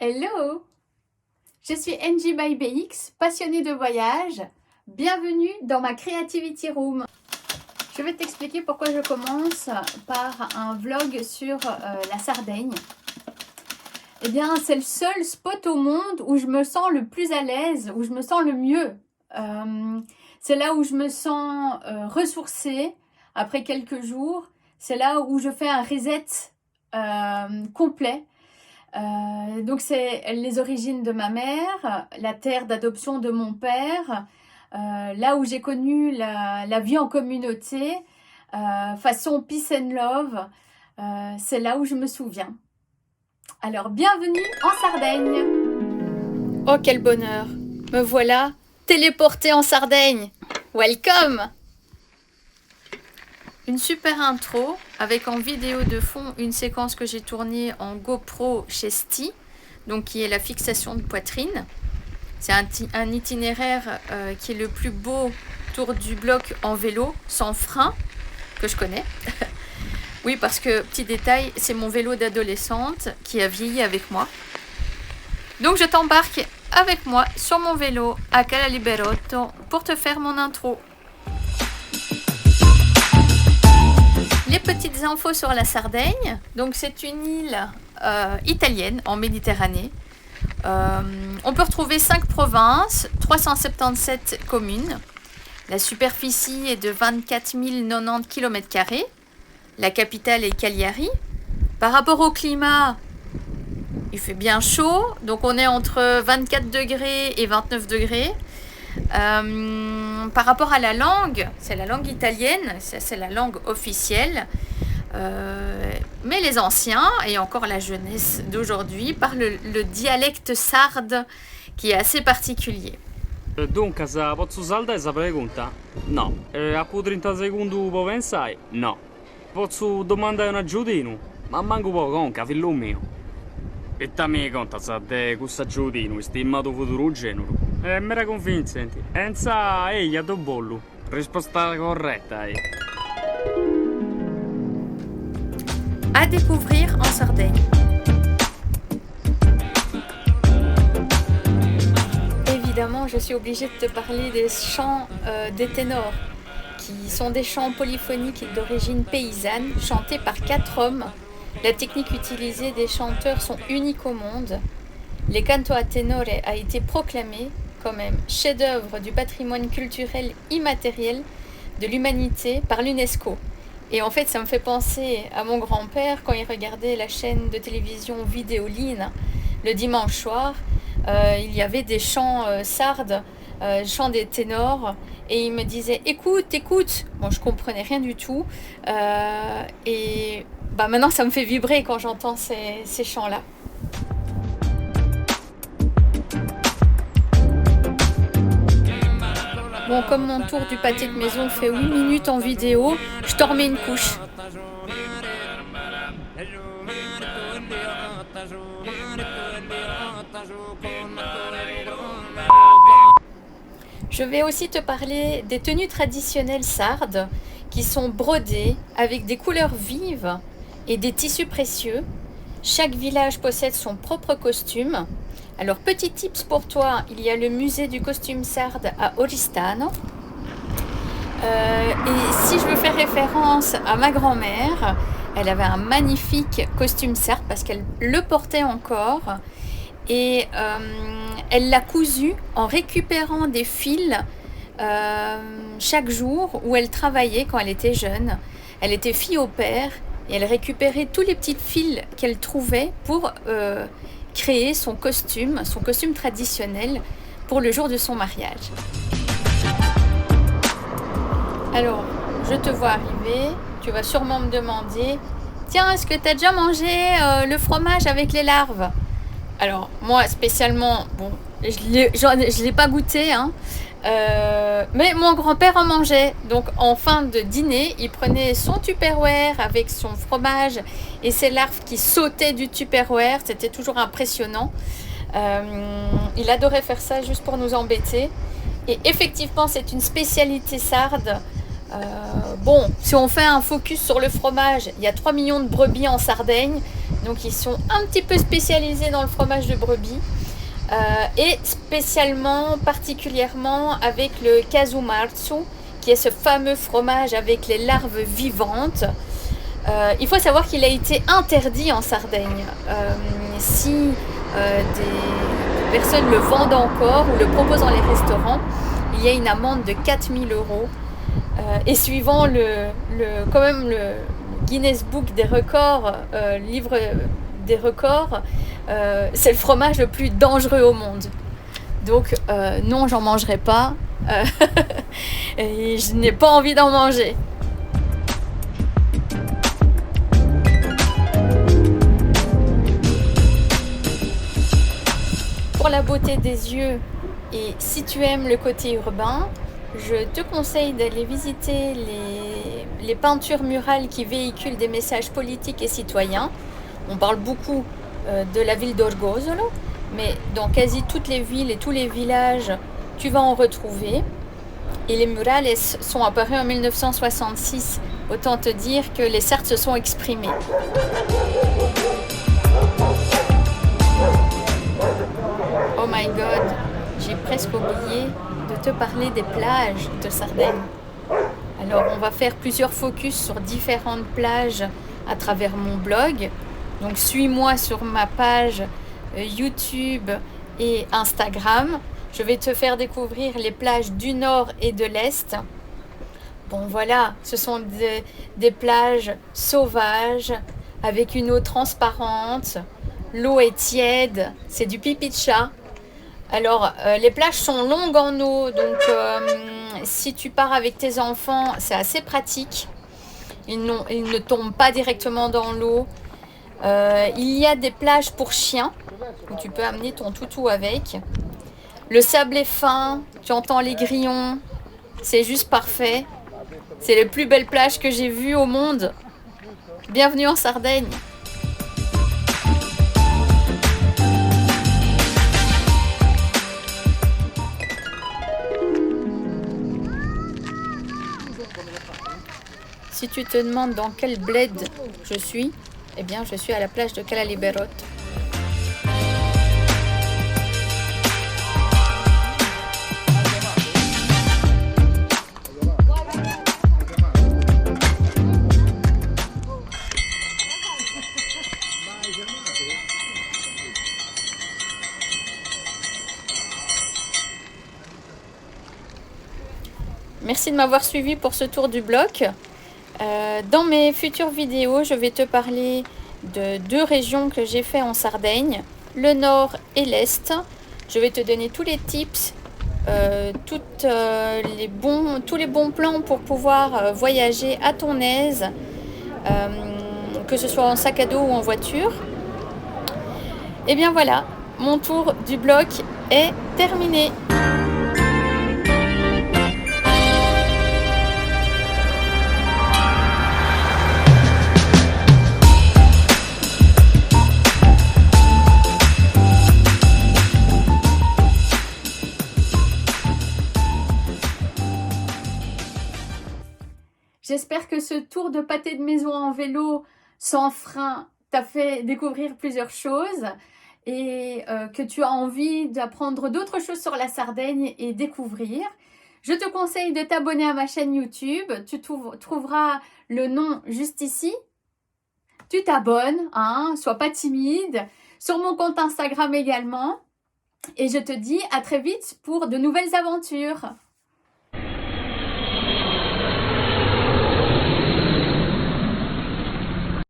Hello! Je suis NG by BX, passionnée de voyage. Bienvenue dans ma Creativity Room. Je vais t'expliquer pourquoi je commence par un vlog sur la Sardaigne. Eh bien, c'est le seul spot au monde où je me sens le plus à l'aise, où je me sens le mieux. C'est là où je me sens ressourcée après quelques jours. C'est là où je fais un reset complet. Donc c'est les origines de ma mère, la terre d'adoption de mon père, là où j'ai connu la vie en communauté, façon peace and love, c'est là où je me souviens. Alors bienvenue en Sardaigne. Oh quel bonheur, me voilà téléportée en Sardaigne. Welcome. Une super intro avec en vidéo de fond une séquence que j'ai tournée en GoPro chez Sti, donc qui est la fixation de poitrine. C'est un itinéraire qui est le plus beau tour du bloc en vélo, sans frein, que je connais. Oui, parce que, petit détail, c'est mon vélo d'adolescente qui a vieilli avec moi. Donc je t'embarque avec moi sur mon vélo à Cala Liberotto pour te faire mon intro. Les petites infos sur la Sardaigne. Donc c'est une île italienne en Méditerranée. On peut retrouver 5 provinces, 377 communes. La superficie est de 24 090 km². La capitale est Cagliari. Par rapport au climat, il fait bien chaud. Donc on est entre 24 degrés et 29 degrés. Par rapport à la langue, c'est la langue italienne, c'est la langue officielle, mais les anciens et encore la jeunesse d'aujourd'hui parlent le dialecte sarde qui est assez particulier. Dunque, se posso saltare questa pregunta? No. A 30 secondi può pensare? No. Posso domandare un aggiutino? Ma manco poco conca, figlio mio. E te mi conta se te questo aggiutino, stimato futuro genere. Mi era convincente. Enza, ehi, a do bollo. Risposta corretta, À découvrir en Sardaigne. Évidemment, je suis obligée de te parler des chants des ténors, qui sont des chants polyphoniques d'origine paysanne, chantés par 4 hommes. La technique utilisée des chanteurs sont uniques au monde. Les canto a tenore a été proclamé comme un chef-d'œuvre du patrimoine culturel immatériel de l'humanité par l'UNESCO. Et en fait, ça me fait penser à mon grand-père quand il regardait la chaîne de télévision Vidéoline le dimanche soir. Il y avait des chants sardes, chants des ténors, et il me disait écoute, écoute. Bon, je comprenais rien du tout. Et maintenant, ça me fait vibrer quand j'entends ces chants-là. Bon, comme mon tour du pâté de maison fait 8 minutes en vidéo, je te remets une couche. Je vais aussi te parler des tenues traditionnelles sardes qui sont brodées avec des couleurs vives et des tissus précieux. Chaque village possède son propre costume. Alors, petit tips pour toi, il y a le musée du costume sarde à Oristano. Et si je veux faire référence à ma grand-mère, elle avait un magnifique costume sarde parce qu'elle le portait encore. Et elle l'a cousu en récupérant des fils chaque jour où elle travaillait quand elle était jeune. Elle était fille au père et elle récupérait tous les petits fils qu'elle trouvait pour créer son costume traditionnel pour le jour de son mariage. Alors, je te vois arriver, tu vas sûrement me demander « Tiens, est-ce que tu as déjà mangé le fromage avec les larves ?» Alors, moi, spécialement, bon, je l'ai pas goûté, hein, mais mon grand-père en mangeait. Donc, en fin de dîner, il prenait son Tupperware avec son fromage et ses larves qui sautaient du Tupperware. C'était toujours impressionnant. Il adorait faire ça juste pour nous embêter. Et effectivement, c'est une spécialité sarde. Bon, si on fait un focus sur le fromage, il y a 3 millions de brebis en Sardaigne. Donc ils sont un petit peu spécialisés dans le fromage de brebis et spécialement, particulièrement avec le Casumarzu, qui est ce fameux fromage avec les larves vivantes. Il faut savoir qu'il a été interdit en Sardaigne. Si des personnes le vendent encore ou le proposent dans les restaurants, il y a une amende de 4000 €. Et suivant quand même le Guinness Book des records, livre des records, c'est le fromage le plus dangereux au monde. Donc non, j'en mangerai pas. Et je n'ai pas envie d'en manger. Pour la beauté des yeux, et si tu aimes le côté urbain, je te conseille d'aller visiter les peintures murales qui véhiculent des messages politiques et citoyens. On parle beaucoup de la ville d'Orgosolo, mais dans quasi toutes les villes et tous les villages, tu vas en retrouver. Et les murales sont apparus en 1966. Autant te dire que les Sardes se sont exprimés. Oh my god, j'ai presque oublié de te parler des plages de Sardaigne. Alors on va faire plusieurs focus sur différentes plages à travers mon blog. Donc suis-moi sur ma page YouTube et Instagram. Je vais te faire découvrir les plages du nord et de l'est. Bon voilà, ce sont des plages sauvages avec une eau transparente. L'eau est tiède, c'est du pipi de chat. Alors, les plages sont longues en eau, donc si tu pars avec tes enfants, c'est assez pratique. Ils ne tombent pas directement dans l'eau. Il y a des plages pour chiens, où tu peux amener ton toutou avec. Le sable est fin, tu entends les grillons, c'est juste parfait. C'est les plus belles plages que j'ai vues au monde. Bienvenue en Sardaigne. Si tu te demandes dans quel bled je suis, eh bien je suis à la plage de Cala Liberote. Merci de m'avoir suivi pour ce tour du bloc. Dans mes futures vidéos, je vais te parler de 2 régions que j'ai fait en Sardaigne, le nord et l'est. Je vais te donner tous les tips, tous les bons plans pour pouvoir voyager à ton aise, que ce soit en sac à dos ou en voiture. Et bien voilà, mon tour du bloc est terminé. J'espère que ce tour de pâté de maison en vélo sans frein t'a fait découvrir plusieurs choses et que tu as envie d'apprendre d'autres choses sur la Sardaigne et découvrir. Je te conseille de t'abonner à ma chaîne YouTube. Tu trouveras le nom juste ici. Tu t'abonnes, hein, sois pas timide. Sur mon compte Instagram également. Et je te dis à très vite pour de nouvelles aventures.